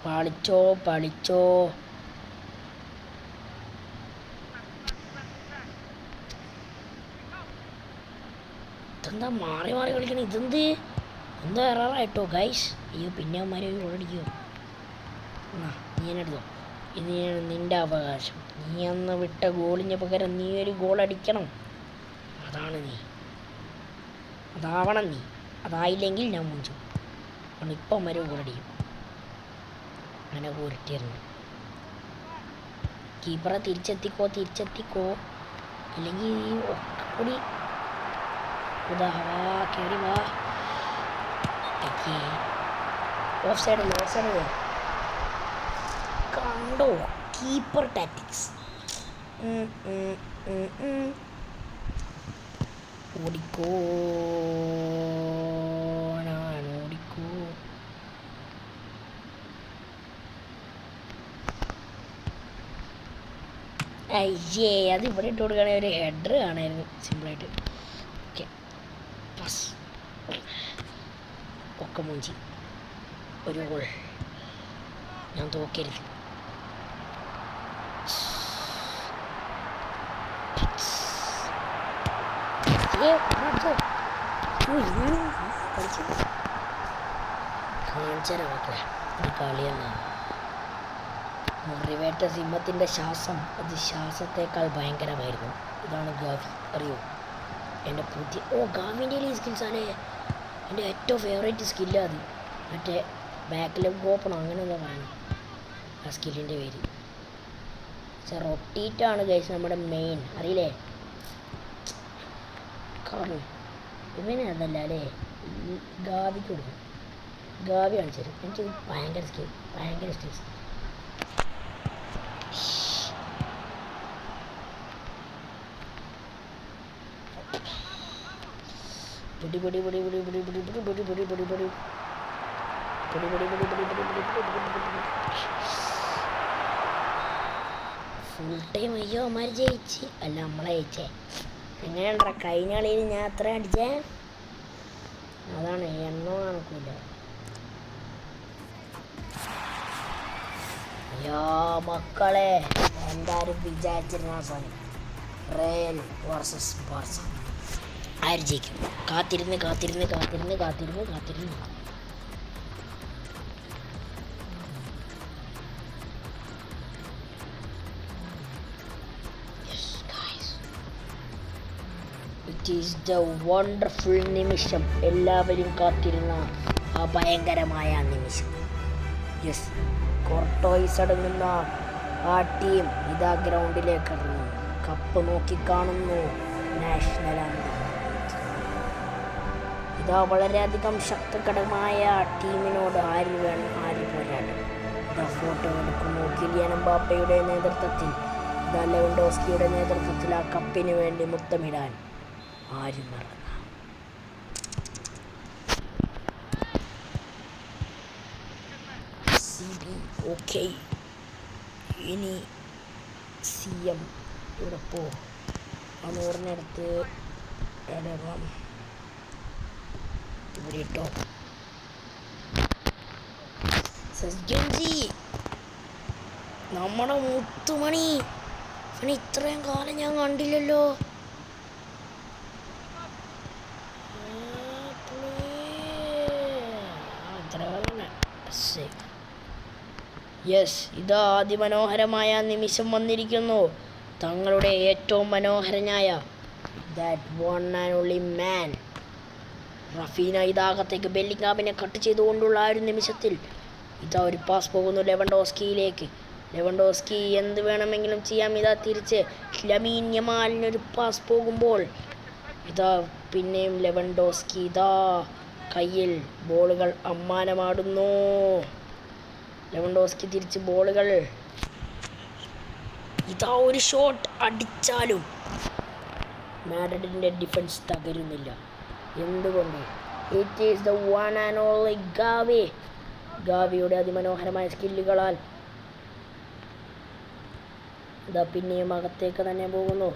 പളിച്ചോ ഇതെന്താ മാറി കളിക്കണം? എന്താ എറാറായിട്ടോ ഗൈസ്? അയ്യോ പിന്നെ അവന്മാരെ ഗോളടിക്കുമോ? നീ എടുത്തോ, ഇത് നിൻ്റെ അവകാശം. നീ അന്ന് വിട്ട ഗോളിന് പകരം നീ ഒരു ഗോൾ അടിക്കണം. അതാവണം നീ. അതായില്ലെങ്കിൽ ഞാൻ മുഞ്ചു. കാരണം ഇപ്പം വരെ ഗോളടിക്കും. അങ്ങനെ കൂരട്ടിയിരുന്നു. കീപ്പറെ തിരിച്ചെത്തിക്കോ, അല്ലെങ്കിൽ കൂടി കയറി വാ. ഓഫ് സൈഡ് കണ്ടോ കീപ്പർ ടാറ്റിക്സ്. ഓടിക്കോ. അയ്യേ, അത് ഇവിടെ ഇട്ട് കൊടുക്കുകയാണെങ്കിൽ ഒരു ഹെഡർ കാണായിരുന്നു സിമ്പിളായിട്ട്. ഓക്കെ, ബസ് ഒക്കെ മൂഞ്ചി ഒരു ഗോൾ. ഞാൻ തോക്കരുത്. കാണിച്ചാൽ മക്കളെ കളിയല്ല. മുറിവേറ്റ സിംഹത്തിൻ്റെ ശ്വാസം അത് ശ്വാസത്തേക്കാൾ ഭയങ്കരമായിരുന്നു. ഇതാണ് ഗാവി, അറിയോ? എൻ്റെ ഗാവിൻ്റെ ഈ സ്കിൽസാണ് എൻ്റെ ഏറ്റവും ഫേവറേറ്റ് സ്കില്ലാണ് അത്. മറ്റേ ബാക്ക് ലെഗ് ഓപ്പൺ അങ്ങനെ എന്താ കാണും ആ സ്കില്ലിൻ്റെ പേര്. റൊട്ടീറ്റാണ് ഗൈസ് നമ്മുടെ മെയിൻ, അറിയില്ലേ? കാരണം ഇവനെ അതല്ല അല്ലേ, ഗാവിക്ക് കൊടുക്കും. ഗാവി കാണിച്ചു തരും. എനിക്ക് ഭയങ്കര ഇഷ്ടം. ഫുൾ ടൈം അയ്യോ അമ്മ ജയിച്ച് അല്ല നമ്മളെ ജയിച്ചേ. എങ്ങനെയുണ്ടാ കഴിഞ്ഞ കളിയിൽ ഞാൻ അത്ര അടിച്ചേ? അതാണ് എണ്ണോ കണക്കില്ല. അയ്യോ മക്കളെ, എന്തായാലും വിചാരിച്ചിരുന്ന സാധനം റയൽ വേഴ്സസ് ബാർസ ആര് ജയിക്കും? കാത്തിരുന്ന് ഇറ്റ് ഈസ് ദ വണ്ടർഫുൾ നിമിഷം. എല്ലാവരും കാത്തിരുന്ന ആ ഭയങ്കരമായ നിമിഷം. യെസ്, കോർട്ടോയിസ് അടങ്ങുന്ന ആ ടീം ഇതാ ഗ്രൗണ്ടിലേക്ക് ഇറങ്ങി. കപ്പ് നോക്കിക്കാണുന്നു. നാഷണൽ ആന്തം ഇതാ വളരെയധികം ശക്തകരമായ ടീമിനോട് ആര് പോരാടും? ഇതാ ഫോട്ടോ എടുക്കുന്നു. കിലിയൻ എംബാപ്പയുടെ നേതൃത്വത്തിൽ, ഇതാ ലെവൻഡോസ്കിയുടെ നേതൃത്വത്തിൽ ആ കപ്പിന് വേണ്ടി മുത്തമിടാൻ ആരും മറന്ന. ഓക്കെ, ഇനി CM ഇവിടെ പോ. അനൂറിനടുത്ത് ഇടണം. ഇവിടെ ഇട്ടോ. സെസ്ഗെൻസി നമ്മുടെ മുത്തുമണി, അവന് ഇത്രയും കാലം ഞാൻ കണ്ടില്ലല്ലോ. യെസ്, ഇതാ അതിമനോഹരമായ നിമിഷം വന്നിരിക്കുന്നു. തങ്ങളുടെ ഏറ്റവും മനോഹരനായ that one and only man Raphinha ഇതാകത്തേക്ക് ബെല്ലിംഗാമിനെ കട്ട് ചെയ്തുകൊണ്ടുള്ള ആ ഒരു നിമിഷത്തിൽ ഇതാ ഒരു പാസ് പോകുന്നു ലെവൻഡോസ്കിയിലേക്ക്. ലെവൻഡോസ്കി എന്ത് വേണമെങ്കിലും ചെയ്യാം. ഇതാ തിരിച്ച് ലമീൻ യമാലിനൊരു പാസ് പോകുമ്പോൾ ഇതാ പിന്നെയും ലെവൻഡോസ്കി ഇതാ കയ്യിൽ ബോളുകൾ അമ്മാനമാടുന്നു. ലെവൻഡോസ്കി തിരിച്ച് ബോളുകൾ ഇതാ ഒരു ഷോട്ട് അടിച്ചാലും മാഡ്രിഡിൻ്റെ ഡിഫൻസ് തകരുന്നില്ല. എന്തുകൊണ്ട്? It is the one and only Gavi. ഗാവിയുടെ അതിമനോഹരമായ സ്കില്ലുകളാൽ ഇതാ പിന്നെയും അകത്തേക്ക് തന്നെ പോകുന്നു.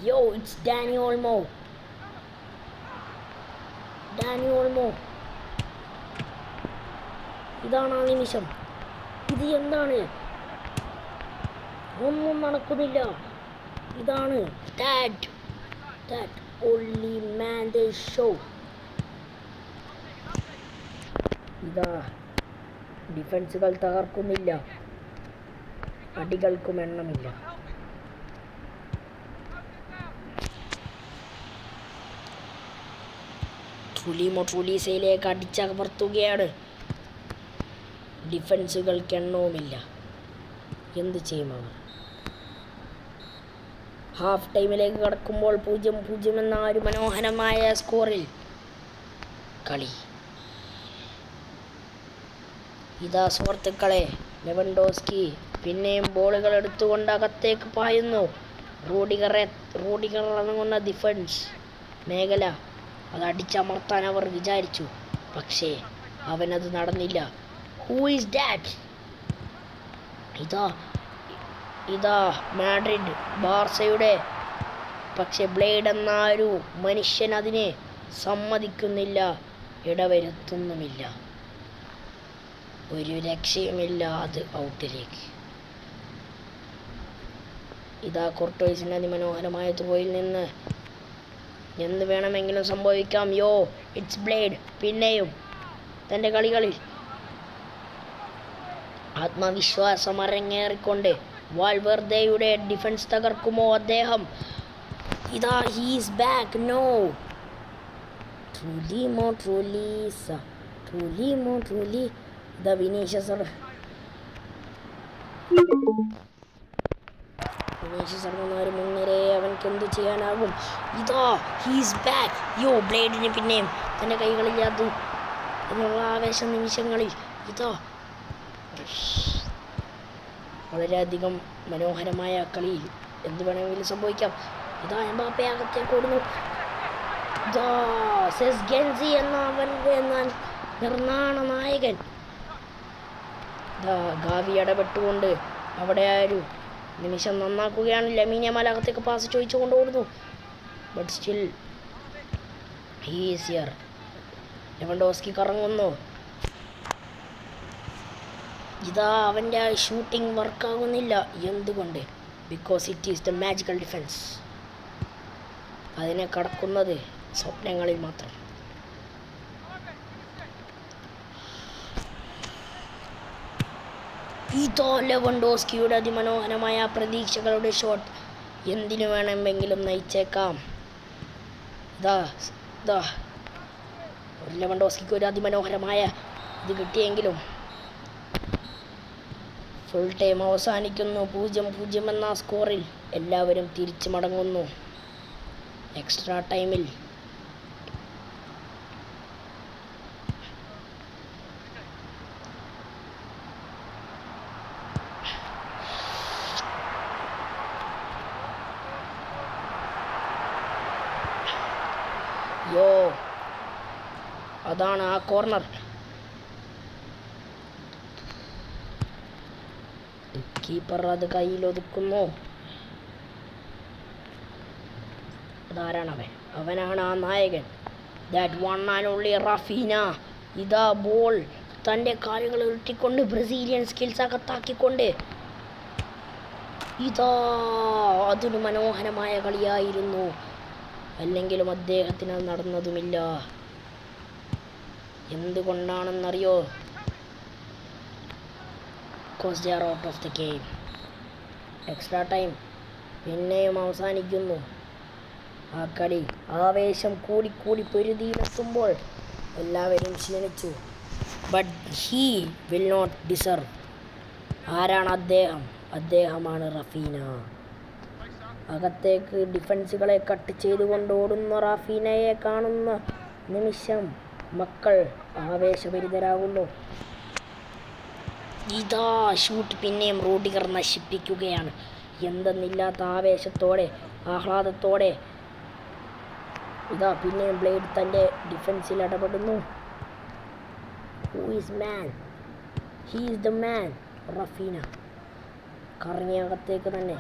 Yo, it's Dani Olmo. Dani Olmo, ഇതാണ് ആ നിമിഷം. ഇത് എന്താണ്? ഒന്നും നടക്കുന്നില്ല. ഇതാണ് that only man they show. ഇതാ ഡിഫൻസുകൾ തകർക്കുന്നില്ല, അടികൾക്കും എണ്ണമില്ല. ട്രൂലീസയിലേക്ക് അടിച്ചമർത്തുകയാണ്. ഡിഫൻസുകൾക്ക് എണ്ണവുമില്ല. എന്ത് ചെയ്യും അവർ? ഹാഫ് ടൈമിലേക്ക് കടക്കുമ്പോൾ 0-0 എന്ന ഒരു മനോഹരമായ സ്കോറിൽ കളി. ഇതാ സുഹൃത്തുക്കളെ, ലെവൻഡോസ്കി പിന്നെയും ബോളുകൾ എടുത്തുകൊണ്ട് അകത്തേക്ക് പായുന്നു. റൂഡിഗർ ഇറങ്ങുന്ന ഡിഫൻസ് മേഖല അത് അടിച്ചമർത്താൻ അവർ വിചാരിച്ചു, പക്ഷേ അവനത് നടന്നില്ല. Who is that? ഇതാ മാഡ്രിഡ് ബാർസയുടെ, പക്ഷെ ബ്ലേഡ് എന്ന ഒരു മനുഷ്യൻ അതിനെ സമ്മതിക്കുന്നില്ല, ഇടവരുത്തുന്നുമില്ല. ഒരു രക്ഷയുമില്ല അത് ഔട്ടിലേക്ക്. ഇതാ കോർട്ടോയ്സിൻ്റെ അതിമനോഹരമായ ത്രോയിൽ നിന്ന് എന്ത് വേണമെങ്കിലും സംഭവിക്കാം. യോ, ഇറ്റ്സ് ബ്ലേഡ് പിന്നെയും തൻ്റെ കളികളിൽ ആത്മവിശ്വാസം അരങ്ങേറിക്കൊണ്ട് വാൽവെർദെയുടെ ഡിഫൻസ് തകർക്കുമോ അദ്ദേഹം? ഇതാ ഹീസ് ബാക്ക്. നോ, ട്രൂലി ഇതാ വിനീഷ്യസ് ഇറങ്ങുന്നവർ മുൻനിരെ, അവൻക്ക് എന്ത് ചെയ്യാനാകും? ഇതാ ഹീസ് ബാക്ക്. യോ, ബ്ലേഡിന് പിന്നെയും തൻ്റെ കൈകളില്ലാതു എന്നുള്ള ആവേശ നിമിഷങ്ങളിൽ ഇതാ വളരെയധികം മനോഹരമായ കളിയിൽ എന്ത് വേണമെങ്കിലും സംഭവിക്കാം. ഇതാ എംബാപ്പെ അകത്തേക്ക് ഓടുന്നു. ഇതാ സെസ്ഗെൻസി എന്ന നിർമ്മാണ നായകൻ ഇതാ ഗാവി ഇടപെട്ടുകൊണ്ട് അവിടെ ആ ഒരു നിമിഷം നന്നാക്കുകയാണ്. ലമീൻ യമാൽ അകത്തേക്ക് പാസ് ചോദിച്ചുകൊണ്ട് ഓടുന്നു. But still he is here. Lewandowski കറങ്ങുന്നു. ഇതാ അവൻ്റെ ഷൂട്ടിംഗ് വർക്കാകുന്നില്ല. എന്തുകൊണ്ട്? Because it is the magical defence. അതിനെ കടക്കുന്നത് സ്വപ്നങ്ങളിൽ മാത്രം. ഇതോ ലെവൻഡോസ്കിയുടെ അതിമനോഹരമായ പ്രതീക്ഷകളുടെ ഷോട്ട് എന്തിനു വേണമെങ്കിലും നയിച്ചേക്കാം. ഇതാ ലെവൻഡോസ്കിക്ക് ഒരു അതിമനോഹരമായ ഇത് കിട്ടിയെങ്കിലും ഫുൾ ടൈം അവസാനിക്കുന്നു. 0-0 എന്ന സ്കോറിൽ എല്ലാവരും തിരിച്ചു മടങ്ങുന്നു. എക്സ്ട്രാ ടൈമിൽ അതാണ് ആ കോർണർ. കീപ്പർ അത് കയ്യിലൊതുക്കുന്നു. അതാരാണവൻ? അവനാണ് ആ നായകൻ. That one and only Raphinha. ഇതാ ബോൾ തൻ്റെ കാലുകൾ ഉരുട്ടിക്കൊണ്ട് ബ്രസീലിയൻ സ്കിൽസ് അകത്താക്കിക്കൊണ്ട് ഇതാ അതൊരു മനോഹരമായ കളിയായിരുന്നു. അല്ലെങ്കിലും അദ്ദേഹത്തിന് അത് നടന്നതുമില്ല. എന്തുകൊണ്ടാണെന്നറിയോ? Because they are out of the game. Extra time പിന്നെയും അവസാനിക്കുന്നു. ആ കളി ആവേശം കൂടിക്കൂടി പൊരുതിയിലെത്തുമ്പോൾ എല്ലാവരും ക്ഷീണിച്ചു. But he will not deserve. ആരാണ് അദ്ദേഹം? അദ്ദേഹമാണ് റഫീന. അകത്തേക്ക് ഡിഫൻസുകളെ കട്ട് ചെയ്തുകൊണ്ട് ഓടുന്ന റഫീനയെ കാണുന്ന നിമിഷം മക്കൾ ആവേശഭരിതരാകുന്നു. ഇതാ ഷൂട്ട് പിന്നെയും റോഡിഗർ നശിപ്പിക്കുകയാണ്. എന്തെന്നില്ലാത്ത ആവേശത്തോടെ ആഹ്ലാദത്തോടെ ഇതാ പിന്നെയും ബ്ലേഡ് തൻ്റെ ഡിഫൻസിൽ ഇടപെടുന്നു. Who is man? He is the man. Raphinha കറങ്ങിയ അകത്തേക്ക് തന്നെ.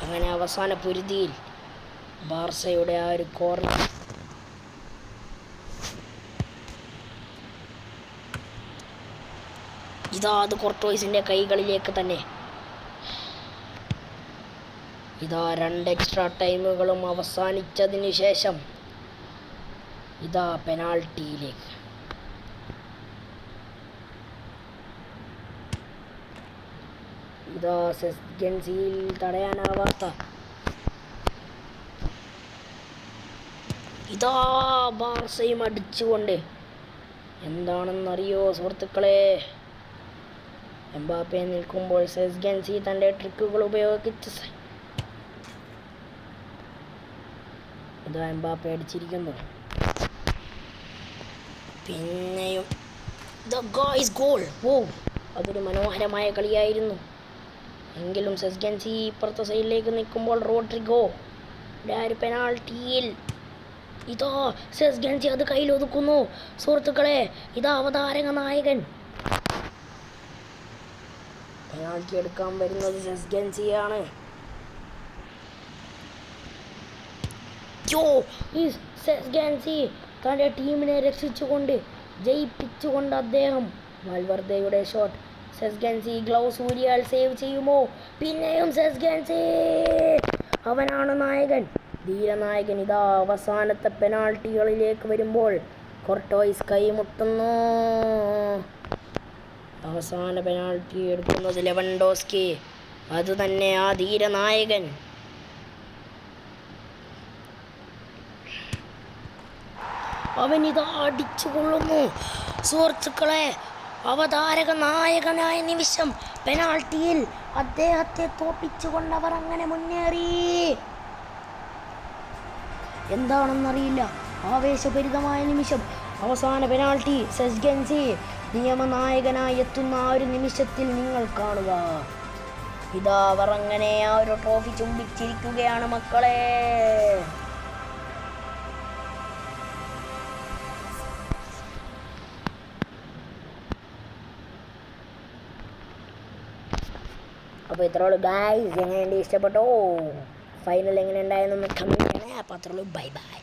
അങ്ങനെ അവസാന പൊരുതിയിൽ ബാർസയുടെ ആ ഒരു കോർണർ ഇതാ അത് കോർട്ടോയ്സിൻ്റെ കൈകളിലേക്ക് തന്നെ. ഇതാ 2 എക്സ്ട്രാ ടൈമുകളും അവസാനിച്ചതിന് ശേഷം ഇതാ പെനാൾട്ടിയിലേക്ക്. ഇതാ സെസ്ഗൻസിയിൽ തടയാനാവാത്ത ഇതാ ബാർസയും അടിച്ചുകൊണ്ട്. എന്താണെന്നറിയോ സുഹൃത്തുക്കളെ? എംബാപ്പെ നിൽക്കുമ്പോൾ സെസ്ഗൻസി തൻ്റെ ട്രിക്കുകൾ ഉപയോഗിച്ച് ഇതാ എംബാപ്പെ അടിച്ചിരിക്കുന്നു. പിന്നെയും ഗോൾ. ഓ, അതൊരു മനോഹരമായ കളിയായിരുന്നു. എങ്കിലും സെസ്ഗൻസി ഇപ്പുറത്തെ സൈഡിലേക്ക് നിൽക്കുമ്പോൾ റോഡ്രിഗോ ഒരു പെനാൾട്ടിയിൽ ഇതാ സെസ്ഗൻസി അത് കയ്യിലൊതുക്കുന്നു. സുഹൃത്തുക്കളെ, ഇതാ അവതാരക നായകൻ. പെനാൾട്ടി എടുക്കാൻ വരുന്നത് സെസ്ഗൻസിയാണ്. സെസ്ഗൻസി തൻ്റെ ടീമിനെ രക്ഷിച്ചുകൊണ്ട് ജയിപ്പിച്ചുകൊണ്ട് അദ്ദേഹം വാൽവർദേയുടെ ഷോട്ട്. സെസ്ഗൻസി ഗ്ലൗസ് ഊരിയാൽ സേവ് ചെയ്യുമോ? പിന്നെയും സെസ്ഗൻസി, അവനാണ് നായകൻ, ധീരനായകൻ. ഇതാ അവസാനത്തെ പെനാൾട്ടികളിലേക്ക് വരുമ്പോൾ കോർട്ടോയ്സ് കൈമുട്ടുന്നു. അവസാന പെനാൾട്ടി എടുക്കുന്നത് ലെവൻഡോസ്കി. അത് തന്നെ ആ ധീരനായകൻ. അവനിതാ അടിച്ചു കൊള്ളുന്നു. സുഹൃത്തുക്കളെ, അവതാരക നായകനായ നിമിഷം പെനാൾട്ടിയിൽ അദ്ദേഹത്തെ തോപ്പിച്ചുകൊണ്ട് അവർ അങ്ങനെ മുന്നേറി. എന്താണെന്നറിയില്ല, ആവേശഭരിതമായ നിമിഷം. അവസാന പെനാൾട്ടി സെസ്ഗൻസി നിയമനായകനായി എത്തുന്ന ആ ഒരു നിമിഷത്തിൽ നിങ്ങൾ കാണുക. ഇതാ അവർ അങ്ങനെ ആ ഒരു ട്രോഫി ചുംബിച്ചിരിക്കുകയാണ് മക്കളെ. അപ്പോൾ ഇത്രയുള്ളൂ ഗായ്സ്. എങ്ങനെയുണ്ട്? ഇഷ്ടപ്പെട്ടോ? ഫൈനൽ എങ്ങനെ ഉണ്ടായെന്നൊന്ന് കമൻറ്റ് ചെയ്യണേ. അപ്പോൾ അത്രയുള്ളൂ. Bye bye.